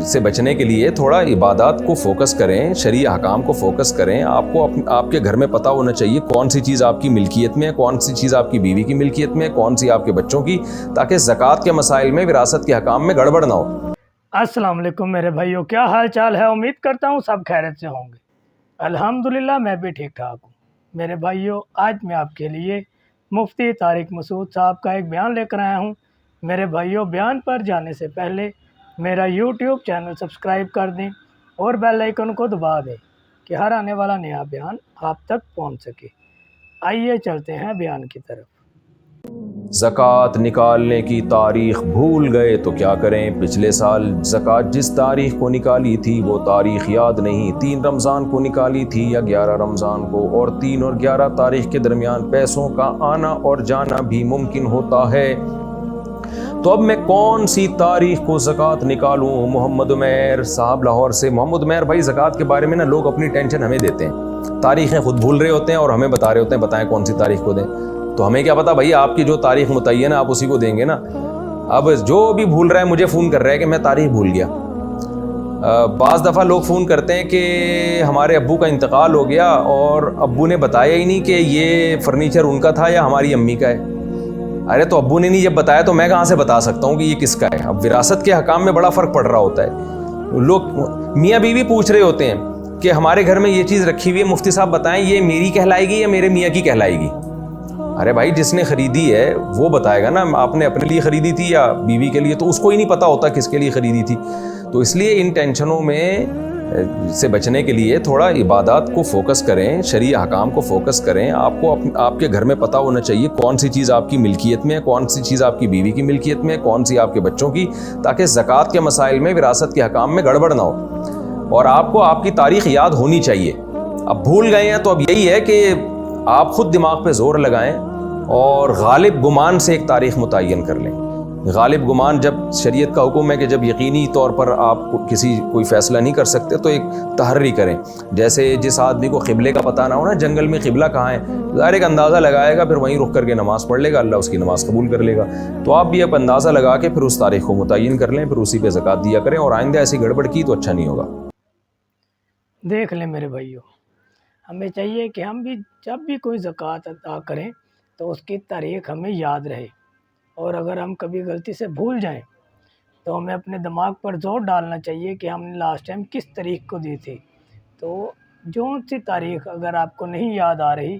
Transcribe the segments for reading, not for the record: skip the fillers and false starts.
سے بچنے کے لیے تھوڑا عبادات کو فوکس کریں، شرعی احکام کو فوکس کریں. آپ کو آپ کے گھر میں پتہ ہونا چاہیے کون سی چیز آپ کی ملکیت میں ہے، کون سی چیز آپ کی بیوی کی ملکیت میں ہے، کون سی آپ کے بچوں کی، تاکہ زکوٰۃ کے مسائل میں، وراثت کے احکام میں گڑبڑ نہ ہو. السلام علیکم میرے بھائیوں، کیا حال چال ہے؟ امید کرتا ہوں سب خیریت سے ہوں گے. الحمدللہ میں بھی ٹھیک ٹھاک ہوں. میرے بھائیوں، آج میں آپ کے لیے مفتی طارق مسعود صاحب کا ایک بیان لے کر آیا ہوں. میرے بھائیوں، بیان پر جانے سے پہلے میرا یوٹیوب چینل سبسکرائب کر دیں اور بیل آئیکن کو دبا دیں کہ ہر آنے والا نیا بیان آپ تک پہنچ سکے. آئیے چلتے ہیں بیان کی طرف. زکوٰۃ نکالنے کی تاریخ بھول گئے تو کیا کریں؟ پچھلے سال زکوٰۃ جس تاریخ کو نکالی تھی وہ تاریخ یاد نہیں. 3 رمضان کو نکالی تھی یا 11 رمضان کو، اور 3 اور 11 تاریخ کے درمیان پیسوں کا آنا اور جانا بھی ممکن ہوتا ہے. تو اب میں کون سی تاریخ کو زکوٰۃ نکالوں؟ محمد عمیر صاحب لاہور سے. محمد عمیر بھائی، زکوٰۃ کے بارے میں نا لوگ اپنی ٹینشن ہمیں دیتے ہیں، تاریخیں خود بھول رہے ہوتے ہیں اور ہمیں بتا رہے ہوتے ہیں بتائیں کون سی تاریخ کو دیں. تو ہمیں کیا پتا بھائی، آپ کی جو تاریخ متعین ہے آپ اسی کو دیں گے نا. اب جو بھی بھول رہا ہے مجھے فون کر رہا ہے کہ میں تاریخ بھول گیا. بعض دفعہ لوگ فون کرتے ہیں کہ ہمارے ابو کا انتقال ہو گیا اور ابو نے بتایا ہی نہیں کہ یہ فرنیچر ان کا تھا یا ہماری امی کا ہے. ارے تو ابو نے نہیں جب بتایا تو میں کہاں سے بتا سکتا ہوں کہ یہ کس کا ہے؟ اب وراثت کے حکام میں بڑا فرق پڑ رہا ہوتا ہے. لوگ میاں بیوی پوچھ رہے ہوتے ہیں کہ ہمارے گھر میں یہ چیز رکھی ہوئی ہے، مفتی صاحب بتائیں یہ میری کہلائے گی یا میرے میاں کی کہلائے گی؟ ارے بھائی، جس نے خریدی ہے وہ بتائے گا نا. آپ نے اپنے لیے خریدی تھی یا بیوی کے لیے، تو اس کو ہی نہیں پتا ہوتا کس کے لیے خریدی تھی. تو اس لیے ان ٹینشنوں میں سے بچنے کے لیے تھوڑا عبادات کو فوکس کریں، شرعی احکام کو فوکس کریں. آپ کو آپ کے گھر میں پتہ ہونا چاہیے کون سی چیز آپ کی ملکیت میں ہے، کون سی چیز آپ کی بیوی کی ملکیت میں ہے، کون سی آپ کے بچوں کی، تاکہ زکوٰۃ کے مسائل میں، وراثت کے احکام میں گڑبڑ نہ ہو. اور آپ کو آپ کی تاریخ یاد ہونی چاہیے. اب بھول گئے ہیں تو اب یہی ہے کہ آپ خود دماغ پہ زور لگائیں اور غالب گمان سے ایک تاریخ متعین کر لیں. غالب گمان، جب شریعت کا حکم ہے کہ جب یقینی طور پر آپ کوئی فیصلہ نہیں کر سکتے تو ایک تحری کریں. جیسے جس آدمی کو قبلے کا پتہ نہ ہو نا، جنگل میں قبلہ کہاں ہے، ظاہر ایک اندازہ لگائے گا، پھر وہیں رک کر کے نماز پڑھ لے گا، اللہ اس کی نماز قبول کر لے گا. تو آپ بھی اب اندازہ لگا کے پھر اس تاریخ کو متعین کر لیں، پھر اسی پہ زکوٰۃ دیا کریں، اور آئندہ ایسی گڑبڑ کی تو اچھا نہیں ہوگا. دیکھ لیں میرے بھائیوں، ہمیں چاہیے کہ ہم بھی جب بھی کوئی زکوٰۃ ادا کریں تو اس کی تاریخ ہمیں یاد رہے. اور اگر ہم کبھی غلطی سے بھول جائیں تو ہمیں اپنے دماغ پر زور ڈالنا چاہیے کہ ہم نے لاسٹ ٹائم کس تاریخ کو دی تھی. تو جون سی تاریخ اگر آپ کو نہیں یاد آ رہی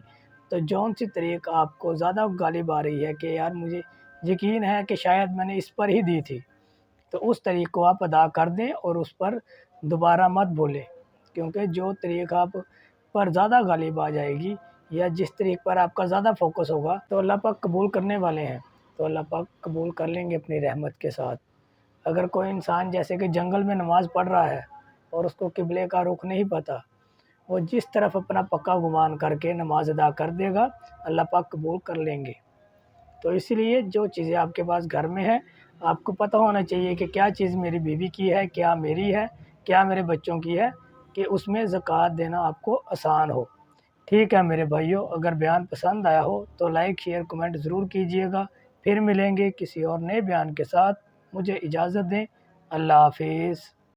تو جون سی تاریخ آپ کو زیادہ غالب آ رہی ہے کہ یار مجھے یقین ہے کہ شاید میں نے اس پر ہی دی تھی، تو اس تاریخ کو آپ ادا کر دیں اور اس پر دوبارہ مت بھولیں. کیونکہ جو تاریخ آپ پر زیادہ غالب آ جائے گی یا جس طریق پر آپ کا زیادہ فوکس ہوگا تو اللہ پاک قبول کرنے والے ہیں، تو اللہ پاک قبول کر لیں گے اپنی رحمت کے ساتھ. اگر کوئی انسان جیسے کہ جنگل میں نماز پڑھ رہا ہے اور اس کو قبلے کا رخ نہیں پتہ، وہ جس طرف اپنا پکا گمان کر کے نماز ادا کر دے گا اللہ پاک قبول کر لیں گے. تو اسی لیے جو چیزیں آپ کے پاس گھر میں ہیں آپ کو پتہ ہونا چاہیے کہ کیا چیز میری بیوی کی ہے، کیا میری ہے، کیا میرے بچوں کی ہے، کہ اس میں زکوٰۃ دینا آپ کو آسان ہو. ٹھیک ہے میرے بھائیوں، اگر بیان پسند آیا ہو تو لائک شیئر کمنٹ ضرور کیجیے گا. پھر ملیں گے کسی اور نئے بیان کے ساتھ. مجھے اجازت دیں. اللہ حافظ.